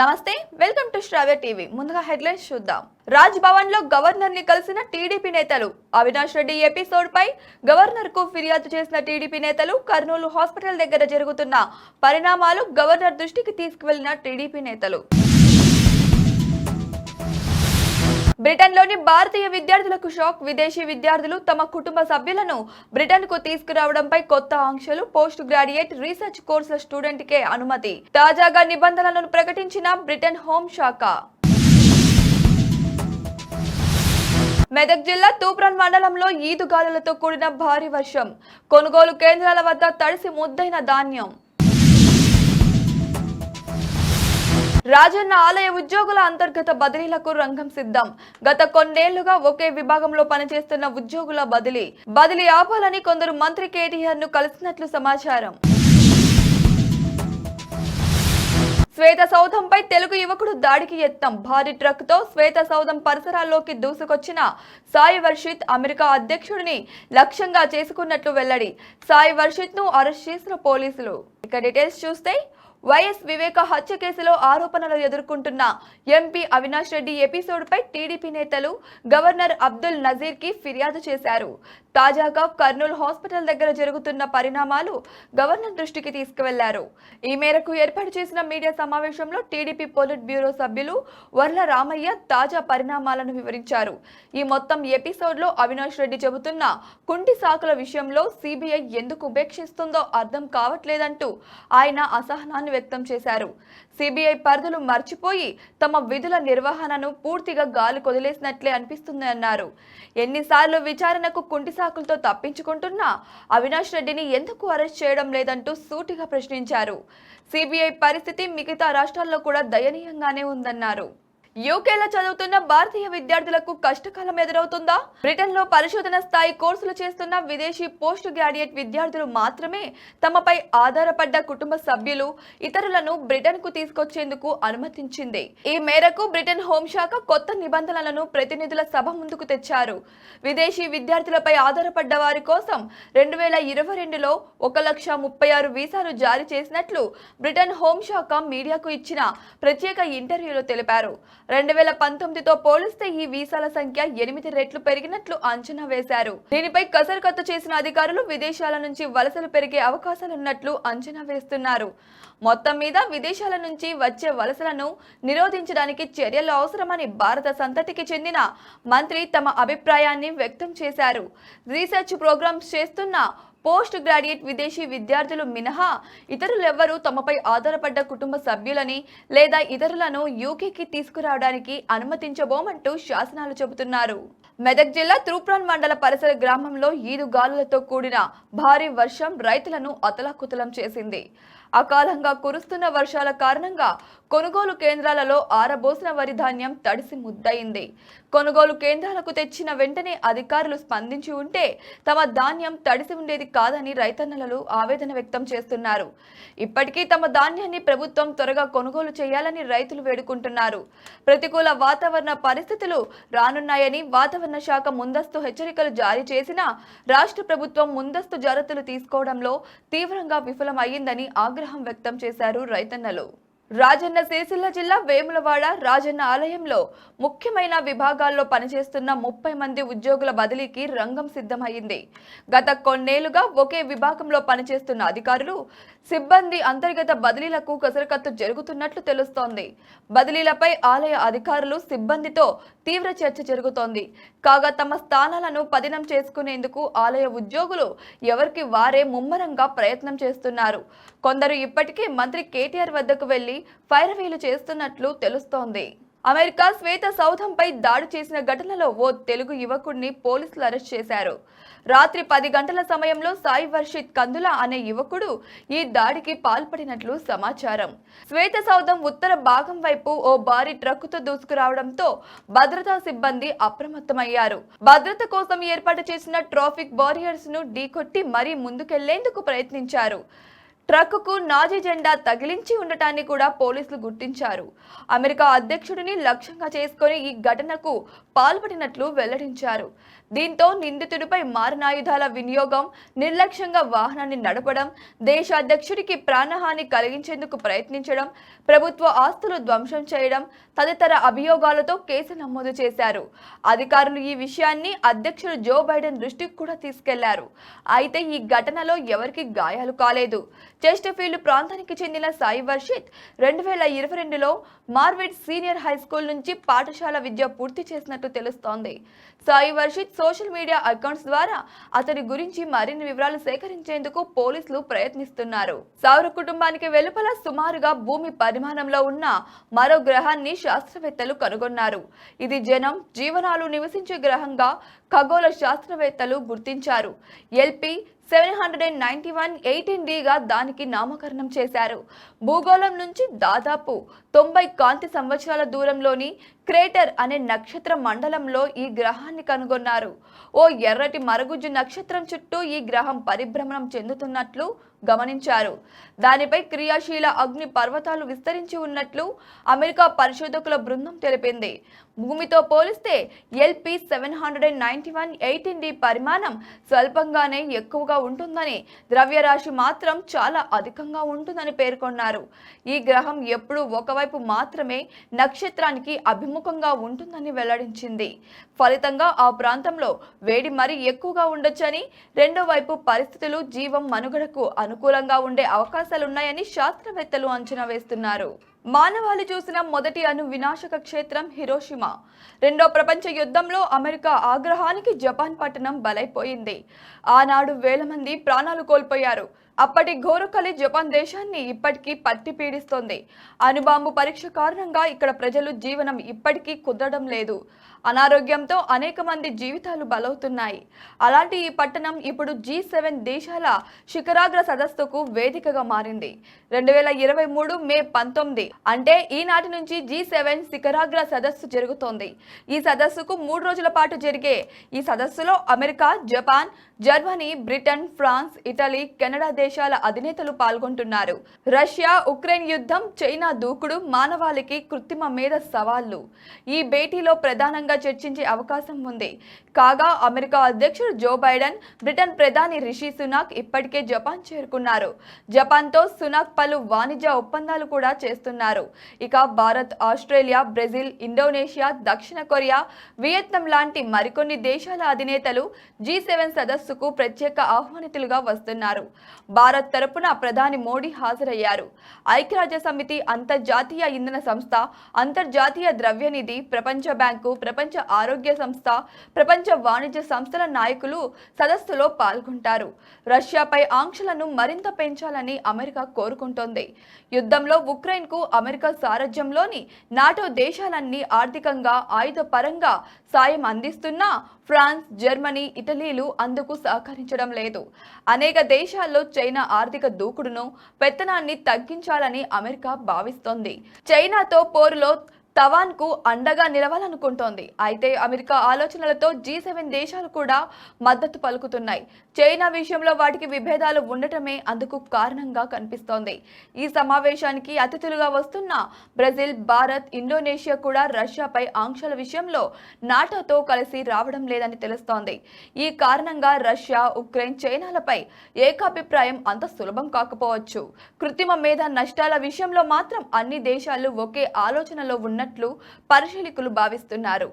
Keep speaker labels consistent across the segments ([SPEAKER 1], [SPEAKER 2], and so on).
[SPEAKER 1] నమస్తే, welcome to Sravya TV. ముందుగా headlines చూద్దాం. రాజ్ భవన్ లో గవర్నర్ ని కలిసిన టీడీపీ నేతలు. అవినాష్ రెడ్డి ఎపిసోడ్ పై గవర్నర్ కు ఫిర్యాదు చేసిన టీడీపీ నేతలు. కర్నూలు హాస్పిటల్ దగ్గర జరుగుతున్న పరిణామాలు గవర్నర్ దృష్టికి తీసుకువెళ్లిన టీడీపీ నేతలు. బ్రిటన్లోని భారతీయ విద్యార్థులకు షాక్. విదేశీ విద్యార్థులు తమ కుటుంబ సభ్యులను బ్రిటన్కు తీసుకురావడంపై కొత్త ఆంక్షలు. పోస్ట్ గ్రాడ్యుయేట్ రీసెర్చ్ కోర్సుల స్టూడెంట్కే అనుమతి. తాజాగా నిబంధనలను ప్రకటించిన బ్రిటన్ హోంశాఖ. మెదక్ జిల్లా తూప్రాన్ మండలంలో ఈదుగాలులతో కూడిన భారీ వర్షం. కొనుగోలు కేంద్రాల వద్ద తడిసి ముద్దైన ధాన్యం. రాజన్న ఆలయ ఉద్యోగుల అంతర్గత బదిలీలకు రంగం సిద్ధం. గత కొన్నేళ్లుగా ఒకే విభాగంలో పనిచేస్తున్న ఉద్యోగుల బదిలీ ఆపాలని కొందరు మంత్రి కేటీఆర్ ను కలిసినట్లు సమాచారం. శ్వేత సౌధంపై తెలుగు యువకుడు దాడికి యత్నం. భారీ ట్రక్ తో శ్వేత సౌధం పరిసరాల్లోకి దూసుకొచ్చిన సాయి వర్షిత్ అమెరికా అధ్యక్షుడిని లక్ష్యంగా చేసుకున్నట్లు వెల్లడి. సాయి వర్షిత్ ను అరెస్ట్ చేసిన పోలీసులు. ఇక డీటెయిల్స్ చూస్తే, వైఎస్ వివేక హత్య కేసులో ఆరోపణలు ఎదుర్కొంటున్న ఎంపీ అవినాష్ రెడ్డి ఎపిసోడ్ పై టీడీపీ నేతలు గవర్నర్ అబ్దుల్ నజీర్ కి ఫిర్యాదు చేశారు. తాజాగా కర్నూలు హాస్పిటల్ దగ్గర జరుగుతున్న పరిణామాలు గవర్నర్ దృష్టికి తీసుకువెళ్లారు. ఈ మేరకు ఏర్పాటు చేసిన మీడియా సమావేశంలో టీడీపీ పొలిట్ బ్యూరో సభ్యులు వర్ల రామయ్య తాజా పరిణామాలను వివరించారు. ఈ మొత్తం ఎపిసోడ్ లో అవినాష్ రెడ్డి చెబుతున్న కుంటి సాకుల విషయంలో సిబిఐ ఎందుకు ఉపేక్షిస్తుందో అర్థం కావట్లేదంటూ ఆయన అసహనాన్ని వ్యక్తం చేశారు. సిబిఐ పరిధులు మర్చిపోయి తమ విధుల నిర్వహణను పూర్తిగా గాలి కొదిలేసినట్లే అనిపిస్తుంది అన్నారు. ఎన్నిసార్లు విచారణకు కుంటి సాకులతో తప్పించుకుంటున్నా అవినాష్ రెడ్డిని ఎందుకు అరెస్ట్ చేయడం లేదంటూ సూటిగా ప్రశ్నించారు. సిబిఐ పరిస్థితి మిగతా రాష్ట్రాల్లో కూడా దయనీయంగానే ఉందన్నారు. యూకేలో చదువుతున్న భారతీయ విద్యార్థులకు కష్టకాలం ఎదురవుతుందా? బ్రిటన్ లో పరిశోధన స్థాయి కోర్సులు చేస్తున్న విదేశీ పోస్ట్ గ్రాడ్యుయేట్ విద్యార్థులు మాత్రమే తమపై ఆధారపడ్డ కుటుంబ సభ్యులు ఇతరులను బ్రిటన్ కు తీసుకొచ్చేందుకు అనుమతించింది. ఈ మేరకు బ్రిటన్ హోంశాఖ కొత్త నిబంధనలను ప్రతినిధుల సభ ముందుకు తెచ్చారు. విదేశీ విద్యార్థులపై ఆధారపడ్డ వారి కోసం 2022లో 1,36,000 వీసాలు జారీ చేసినట్లు బ్రిటన్ హోంశాఖ మీడియాకు ఇచ్చిన ప్రత్యేక ఇంటర్వ్యూలో తెలిపారు. 2019తో పోలిస్తే ఈ వీసాల సంఖ్య 8 రెట్లు పెరిగినట్లు అంచనా వేశారు. దీనిపై కసరకత్తు చేసిన అధికారులు విదేశాల నుంచి వలసలు పెరిగే అవకాశాలున్నట్లు అంచనా వేస్తున్నారు. మొత్తం మీద విదేశాల నుంచి వచ్చే వలసలను నిరోధించడానికి చర్యలు అవసరమని భారత సంతతికి చెందిన మంత్రి తమ అభిప్రాయాన్ని వ్యక్తం చేశారు. రీసెర్చ్ ప్రోగ్రామ్స్ చేస్తున్న పోస్ట్ గ్రాడ్యుయేట్ విదేశీ విద్యార్థులు మినహా ఇతరులెవ్వరూ తమపై ఆధారపడ్డ కుటుంబ సభ్యులని లేదా ఇతరులను యూకేకి తీసుకురావడానికి అనుమతించబోమంటూ శాసనాలు చెబుతున్నారు. మెదక్ జిల్లా తూప్రాన్ మండల పరిసర గ్రామంలో ఈదుగాలులతో కూడిన భారీ వర్షం రైతులను అతలాకుతలం చేసింది. అకాలంగా కురుస్తున్న వర్షాల కారణంగా కొనుగోలు కేంద్రాలలో ఆరబోసిన వరి ధాన్యం తడిసి ముద్దయింది. కొనుగోలు కేంద్రాలకు తెచ్చిన వెంటనే అధికారులు స్పందించి ఉంటే తమ ధాన్యం తడిసి ఉండేది కాదని రైతన్నలు ఆవేదన వ్యక్తం చేస్తున్నారు. ఇప్పటికీ తమ ధాన్యాన్ని ప్రభుత్వం త్వరగా కొనుగోలు చేయాలని రైతులు వేడుకుంటున్నారు. ప్రతికూల వాతావరణ పరిస్థితులు రానున్నాయని వాతావరణ శాఖ ముందస్తు హెచ్చరికలు జారీ చేసినా రాష్ట్ర ప్రభుత్వం ముందస్తు జాగ్రత్తలు తీసుకోవడంలో తీవ్రంగా విఫలమయ్యిందని ఆగ్రహం వ్యక్తం చేశారు రైతన్నలు. రాజన్న సిరిసిల్ల జిల్లా వేములవాడ రాజన్న ఆలయంలో ముఖ్యమైన విభాగాల్లో పనిచేస్తున్న 30 మంది ఉద్యోగుల బదిలీకి రంగం సిద్ధమైంది. గత కొన్నేళ్లుగా ఒకే విభాగంలో పనిచేస్తున్న అధికారులు సిబ్బంది అంతర్గత బదిలీలకు కసరకత్తు జరుగుతున్నట్లు తెలుస్తోంది. బదిలీలపై ఆలయ అధికారులు సిబ్బందితో తీవ్ర చర్చ జరుగుతోంది. కాగా తమ స్థానాలను పదినం చేసుకునేందుకు ఆలయ ఉద్యోగులు ఎవరికి వారే ముమ్మరంగా ప్రయత్నం చేస్తున్నారు. కొందరు ఇప్పటికే మంత్రి కేటీఆర్ వద్దకు వెళ్లి పైరవీలు చేస్తున్నట్లు తెలుస్తోంది. అమెరికా శ్వేత సౌధంపై దాడి చేసిన ఘటనలో ఓ తెలుగు యువకుడిని పోలీసులు అరెస్ట్ చేశారు. రాత్రి 10 గంటల సమయంలో సాయి వర్షిత్ కందుల అనే యువకుడు ఈ దాడికి పాల్పడినట్లు సమాచారం. శ్వేత సౌధం ఉత్తర భాగం వైపు ఓ భారీ ట్రక్కుతో దూసుకురావడంతో భద్రతా సిబ్బంది అప్రమత్తమయ్యారు. భద్రత కోసం ఏర్పాటు చేసిన ట్రాఫిక్ బారియర్స్ ను ఢీకొట్టి మరీ ముందుకెళ్లేందుకు ప్రయత్నించారు. ట్రక్కుకు నాజీ జెండా తగిలించి ఉండటాన్ని కూడా పోలీసులు గుర్తించారు. అమెరికా అధ్యక్షుడిని లక్ష్యంగా చేసుకుని ఈ ఘటనకు పాల్పడినట్లు వెల్లడించారు. దీంతో నిందితుడిపై మారణాయుధాల వినియోగం, నిర్లక్ష్యంగా వాహనాన్ని నడపడం, దేశ అధ్యక్షుడికి ప్రాణహాని కలిగించేందుకు ప్రయత్నించడం, ప్రభుత్వ ఆస్తులు ధ్వంసం చేయడం తదితర అభియోగాలతో కేసు నమోదు చేశారు. అధికారులు ఈ విషయాన్ని అధ్యక్షుడు జో బైడెన్ దృష్టికి కూడా తీసుకెళ్లారు. అయితే ఈ ఘటనలో ఎవరికి గాయాలు కాలేదు. చెస్టర్ఫీల్డ్ ప్రాంతానికి చెందిన సాయి వర్షిత్ 2022లో మార్విడ్ సీనియర్ హై స్కూల్ నుంచి పాఠశాల విద్య పూర్తి చేసినట్టు తెలుస్తోంది. సాయి వర్షిత్ సోషల్ మీడియా అకౌంట్స్ ద్వారా అతని గురించి మరిన్ని వివరాలు సేకరించేందుకు పోలీసులు ప్రయత్నిస్తున్నారు. సౌర కుటుంబానికి వెలుపల సుమారుగా భూమి పరిమాణంలో ఉన్న మరో గ్రహాన్ని శాస్త్రవేత్తలు కనుగొన్నారు. ఇది జనం, జీవనాలు నివసించే గ్రహంగా ఖగోళ శాస్త్రవేత్తలు గుర్తించారు. ఎల్పి 791-18Dగా దానికి నామకరణం చేశారు. భూగోళం నుంచి దాదాపు 90 కాంతి సంవత్సరాల దూరంలోని క్రేటర్ అనే నక్షత్ర మండలంలో ఈ గ్రహాన్ని కనుగొన్నారు. ఓ ఎర్రటి మరుగుజ్జు నక్షత్రం చుట్టూ ఈ గ్రహం పరిభ్రమణం చెందుతున్నట్లు గమనించారు. దానిపై క్రియాశీల అగ్ని పర్వతాలు విస్తరించి ఉన్నట్లు అమెరికా పరిశోధకుల బృందం తెలిపింది. భూమితో పోలిస్తే ఎల్పి 791-18D పరిమాణం స్వల్పంగానే ఎక్కువగా ఉంటుందని, ద్రవ్యరాశి మాత్రం చాలా అధికంగా ఉంటుందని పేర్కొన్నారు. ఈ గ్రహం ఎప్పుడూ ఒకవైపు మాత్రమే నక్షత్రానికి అభిముఖంగా ఉంటుందని వెల్లడించింది. ఫలితంగా ఆ ప్రాంతంలో వేడి మరీ ఎక్కువగా ఉండొచ్చని, రెండో వైపు పరిస్థితులు జీవం మనుగడకు అనుకూలంగా ఉండే అవకాశాలున్నాయని శాస్త్రవేత్తలు అంచనా వేస్తున్నారు. మానవాళి చూసిన మొదటి అణు వినాశక క్షేత్రం హిరోషిమా. రెండో ప్రపంచ యుద్ధంలో అమెరికా ఆగ్రహానికి జపాన్ పట్టణం బలైపోయింది. ఆనాడు వేల మంది ప్రాణాలు కోల్పోయారు. అప్పటి ఘోరకలి జపాన్ దేశాన్ని ఇప్పటికీ పట్టి పీడిస్తోంది. అణుబాంబు పరీక్ష కారణంగా ఇక్కడ ప్రజలు జీవనం ఇప్పటికీ కుదరడం లేదు. అనారోగ్యంతో అనేక మంది జీవితాలు బలవుతున్నాయి. అలాంటి ఈ పట్టణం ఇప్పుడు G7 దేశాల శిఖరాగ్ర సదస్సుకు వేదికగా మారింది. 2023 మే 19 అంటే ఈనాటి నుంచి G7 శిఖరాగ్ర సదస్సు జరుగుతోంది. ఈ సదస్సుకు 3 రోజుల పాటు జరిగే ఈ సదస్సులో America, Japan, Germany, Britain, France, Italy, Canada దేశాల అధినేతలు పాల్గొంటున్నారు. రష్యా ఉక్రెయిన్ యుద్ధం, చైనా దూకుడు, మానవాళికి కృత్రిమ మేధ సవాళ్లు ఈ భేటీలో ప్రధానంగా చర్చించే అవకాశం ఉంది. కాగా అమెరికా అధ్యక్షుడు జో బైడెన్, బ్రిటన్ ప్రధాని రిషి సునాక్ ఇప్పటికే జపాన్ చేరుకున్నారు. జపాన్తో సునాక్ పలు వాణిజ్య ఒప్పందాలు కూడా చేస్తున్నారు. ఇక భారత్, ఆస్ట్రేలియా, బ్రెజిల్, ఇండోనేషియా, దక్షిణ కొరియా, వియత్నాం లాంటి మరికొన్ని దేశాల అధినేతలు G7 సదస్సుకు ప్రత్యేక ఆహ్వానితులుగా వస్తున్నారు. భారత్ తరపున ప్రధాని మోడీ హాజరయ్యారు. ఐక్యరాజ్య సమితి, అంతర్జాతీయ ఇంధన సంస్థ, అంతర్జాతీయ ద్రవ్యనిధి, ప్రపంచ బ్యాంకు, ప్రపంచ ఆరోగ్య సంస్థ, ప్రపంచ వాణిజ్య సంస్థల నాయకులు సదస్సులో పాల్గొంటారు. రష్యాపై ఆంక్షలను మరింత పెంచాలని అమెరికా కోరుకుంటోంది. యుద్ధంలో ఉక్రెయిన్కు అమెరికా సారథ్యంలోని నాటో దేశాలన్నీ ఆర్థికంగా, ఆయుధ పరంగా సాయం అందిస్తున్నా ఫ్రాన్స్, జర్మనీ, ఇటలీలు అందుకు సహకరించడం లేదు. అనేక దేశాల్లో చైనా ఆర్థిక దూకుడును, పెత్తనాన్ని తగ్గించాలని అమెరికా భావిస్తోంది. చైనాతో పోరులో తవాన్కు అండగా నిలవాలనుకుంటోంది. అయితే అమెరికా ఆలోచనలతో G7 దేశాలు కూడా మద్దతు పలుకుతున్నాయి. చైనా విషయంలో వాటికి విభేదాలు ఉండటమే అందుకు కారణంగా కనిపిస్తోంది. ఈ సమావేశానికి అతిథులుగా వస్తున్న బ్రెజిల్, భారత్, ఇండోనేషియా కూడా రష్యాపై ఆంక్షల విషయంలో నాటోతో కలిసి రావడం లేదని తెలుస్తోంది. ఈ కారణంగా రష్యా, ఉక్రెయిన్, చైనాలపై ఏకాభిప్రాయం అంత సులభం కాకపోవచ్చు. కృత్రిమ మేధ నష్టాల విషయంలో మాత్రం అన్ని దేశాలు ఒకే ఆలోచనలో ఉన్నట్లు పరిశీలకులు భావిస్తున్నారు.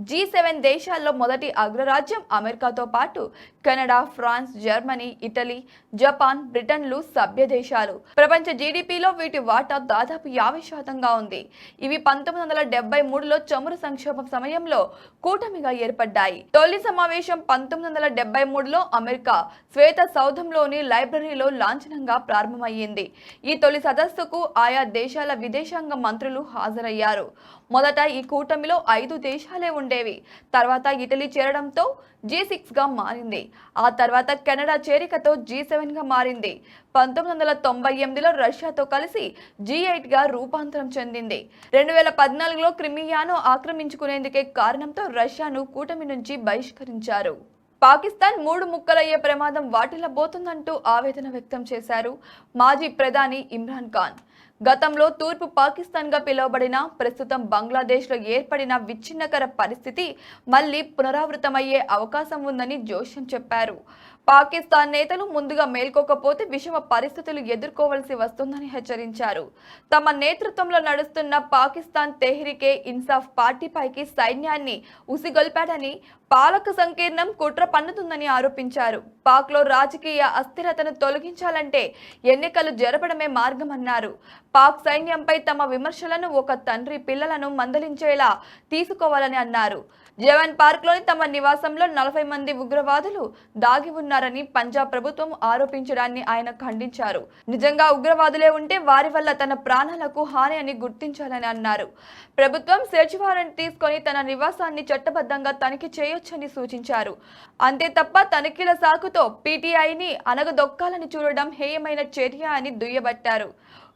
[SPEAKER 1] G7 దేశాల్లో మొదటి అగ్రరాజ్యం అమెరికాతో పాటు Canada, France, Germany, Italy, Japan, బ్రిటన్లు సభ్య దేశాలు. ప్రపంచ జీడీపీలో వీటి వాటా దాదాపు 50% ఉంది. ఇవి 1973లో చమురు సంక్షోభం సమయంలో కూటమిగా ఏర్పడ్డాయి. తొలి సమావేశం 1973లో అమెరికా శ్వేత సౌధంలోని లైబ్రరీలో లాంఛనంగా ప్రారంభమయ్యింది. ఈ తొలి సదస్సుకు ఆయా దేశాల విదేశాంగ మంత్రులు హాజరయ్యారు. మొదట ఈ కూటమిలో 5 దేశాలే ఉండేవి. తర్వాత ఇటలీ చేరడంతో G6గా మారింది. ఆ తర్వాత కెనడా చేరికతో G7గా మారింది. 1998లో రష్యాతో కలిసి G8గా రూపాంతరం చెందింది. 2014లో క్రిమియాను ఆక్రమించుకునేందుకే కారణంతో రష్యాను కూటమి నుంచి బహిష్కరించారు. పాకిస్తాన్ 3 ముక్కలయ్యే ప్రమాదం వాటిల్లబోతుందంటూ ఆవేదన వ్యక్తం చేశారు మాజీ ప్రధాని ఇమ్రాన్ ఖాన్. గతంలో తూర్పు పాకిస్తాన్గా పిలువబడిన ప్రస్తుతం బంగ్లాదేశ్లో ఏర్పడిన విచ్ఛిన్నకర పరిస్థితి మళ్లీ పునరావృతమయ్యే అవకాశం ఉందని జోషిన్ చెప్పారు. పాకిస్తాన్ నేతలు ముందుగా మేల్కోకపోతే విషమ పరిస్థితులు ఎదుర్కోవాల్సి వస్తుందని హెచ్చరించారు. తమ నేతృత్వంలో నడుస్తున్న పాకిస్తాన్ తెహ్రీకే ఇన్సాఫ్ పార్టీపైకి సైన్యాన్ని ఉసిగొల్పాడని, పాలక సంకీర్ణం కుట్ర పన్నుతుందని ఆరోపించారు. పాక్లో రాజకీయ అస్థిరతను తొలగించాలంటే ఎన్నికలు జరపడమే మార్గమన్నారు. పాక్ సైన్యంపై తమ విమర్శలను ఒక తండ్రి పిల్లలను మందలించేలా తీసుకోవాలని అన్నారు. జవాన్ పార్క్లోని తమ నివాసంలో 40 మంది ఉగ్రవాదులు దాగి ఉన్నారని పంజాబ్ ప్రభుత్వం ఆరోపించడాన్ని ఆయన ఖండించారు. నిజంగా ఉగ్రవాదులే ఉంటే వారి వల్ల తన ప్రాణాలకు హాని అని గుర్తించాలని అన్నారు. ప్రభుత్వం సెర్చ్ వారెంట్ తీసుకొని తన నివాసాన్ని చట్టబద్ధంగా తనిఖీ చేయొచ్చని సూచించారు. అంతే తప్ప తనిఖీల సాకుతో పీటీఐని అనగదొక్కాలని చూడడం హేయమైన చర్య అని దుయ్యబట్టారు.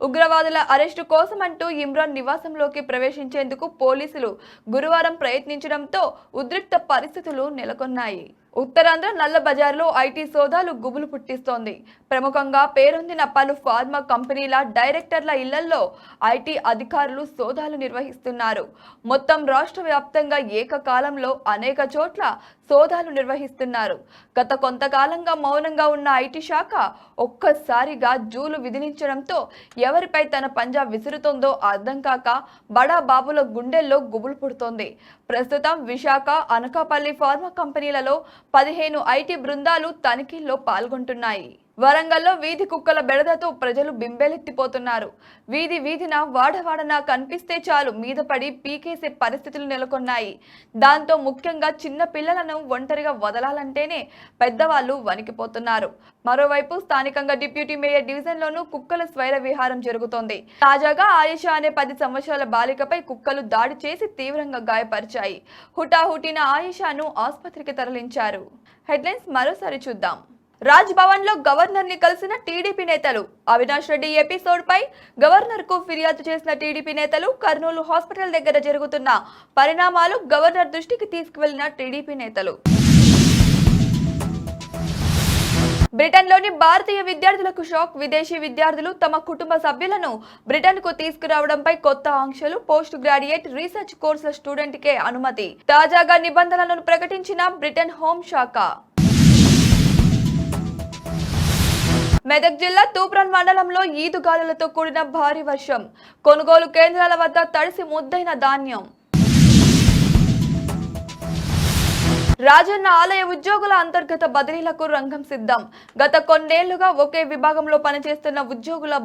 [SPEAKER 1] ఉగ్రవాదుల అరెస్టు కోసమంటూ ఇమ్రాన్ నివాసంలోకి ప్రవేశించేందుకు పోలీసులు గురువారం ప్రయత్నించడంతో ఉద్రిక్త పరిస్థితులు నెలకొన్నాయి. ఉత్తరాంధ్ర నల్ల బజార్లో ఐటీ సోదాలు గుబులు పుట్టిస్తోంది. ప్రముఖంగా పేరొందిన పలు ఫార్మా కంపెనీల డైరెక్టర్ల ఇళ్లలో ఐటీ అధికారులు సోదాలు నిర్వహిస్తున్నారు. మొత్తం రాష్ట్ర వ్యాప్తంగా ఏకకాలంలో అనేక చోట్ల సోదాలు నిర్వహిస్తున్నారు. గత కొంతకాలంగా మౌనంగా ఉన్న ఐటీ శాఖ ఒక్కసారిగా జూలు విధించడంతో ఎవరిపై తన పంజా విసురుతోందో అర్థం కాక బడా బాబుల గుండెల్లో గుబులు పుడుతోంది. ప్రస్తుతం విశాఖ, అనకాపల్లి ఫార్మా కంపెనీలలో 15 ఐటీ బృందాలు తనిఖీల్లో పాల్గొంటున్నాయి. వరంగల్లో వీధి కుక్కల బెడదతో ప్రజలు బింబెలెత్తిపోతున్నారు. వీధిన వాడవాడన కనిపిస్తే చాలు మీద పడి పీకేసే పరిస్థితులు నెలకొన్నాయి. దాంతో ముఖ్యంగా చిన్న పిల్లలను ఒంటరిగా వదలాలంటేనే పెద్దవాళ్లు వణికిపోతున్నారు. మరోవైపు స్థానికంగా డిప్యూటీ మేయర్ డివిజన్లోనూ కుక్కల స్వైర విహారం జరుగుతోంది. తాజాగా ఆయిషా అనే 10 సంవత్సరాల బాలికపై కుక్కలు దాడి చేసి తీవ్రంగా గాయపరిచాయి. హుటాహుటిన ఆయిషాను ఆసుపత్రికి తరలించారు. హెడ్లైన్స్ మరోసారి చూద్దాం. రాజ్ భవన్ లో గవర్నర్ ని కలిసిన టీడీపీ నేతలు. అవినాష్ రెడ్డి ఎపిసోడ్ పై గవర్నర్ కు ఫిర్యాదు చేసిన టీడీపీ నేతలు. కర్నూలు హాస్పిటల్ దగ్గర జరుగుతున్న పరిణామాలు గవర్నర్ దృష్టికి తీసుకువెళ్లిన టీడీపీ నేతలు. బ్రిటన్లోని భారతీయ విద్యార్థులకు షాక్. విదేశీ విద్యార్థులు తమ కుటుంబ సభ్యులను బ్రిటన్కు తీసుకురావడంపై కొత్త ఆంక్షలు. పోస్ట్ గ్రాడ్యుయేట్ రీసెర్చ్ కోర్సుల స్టూడెంట్కే అనుమతి. తాజాగా నిబంధనలను ప్రకటించిన బ్రిటన్ హోం శాఖ. మెదక్ జిల్లా తూప్రాన్ మండలంలో ఈదుగాలులతో కూడిన భారీ వర్షం. కొనుగోలు కేంద్రాల వద్ద తడిసి ముద్దైన ధాన్యం. రాజన్న ఆలయ ఉద్యోగుల అంతర్గత బదిలీలకు రంగం సిద్ధం. గత కొన్నేళ్లుగా ఒకే విభాగంలో పనిచేస్తున్న ఉద్యోగుల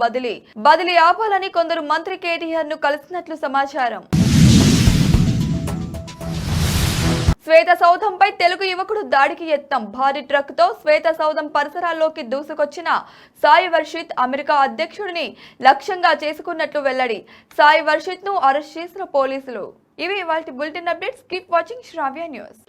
[SPEAKER 1] బదిలీ ఆపాలని కొందరు మంత్రి కేటీఆర్ ను కలిసినట్లు సమాచారం. శ్వేత సౌధంపై తెలుగు యువకుడు దాడికి యత్నం. భారీ ట్రక్ తో శ్వేత సౌధం పరిసరాల్లోకి దూసుకొచ్చిన సాయి వర్షిత్ అమెరికా అధ్యక్షుడిని లక్ష్యంగా చేసుకున్నట్లు వెల్లడి. సాయి వర్షిత్ ను అరెస్ట్ చేసిన పోలీసులు. ఇవి ఇవాల్టి బులెటిన్ అప్డేట్స్. కీప్ వాచింగ్ శ్రావ్య న్యూస్.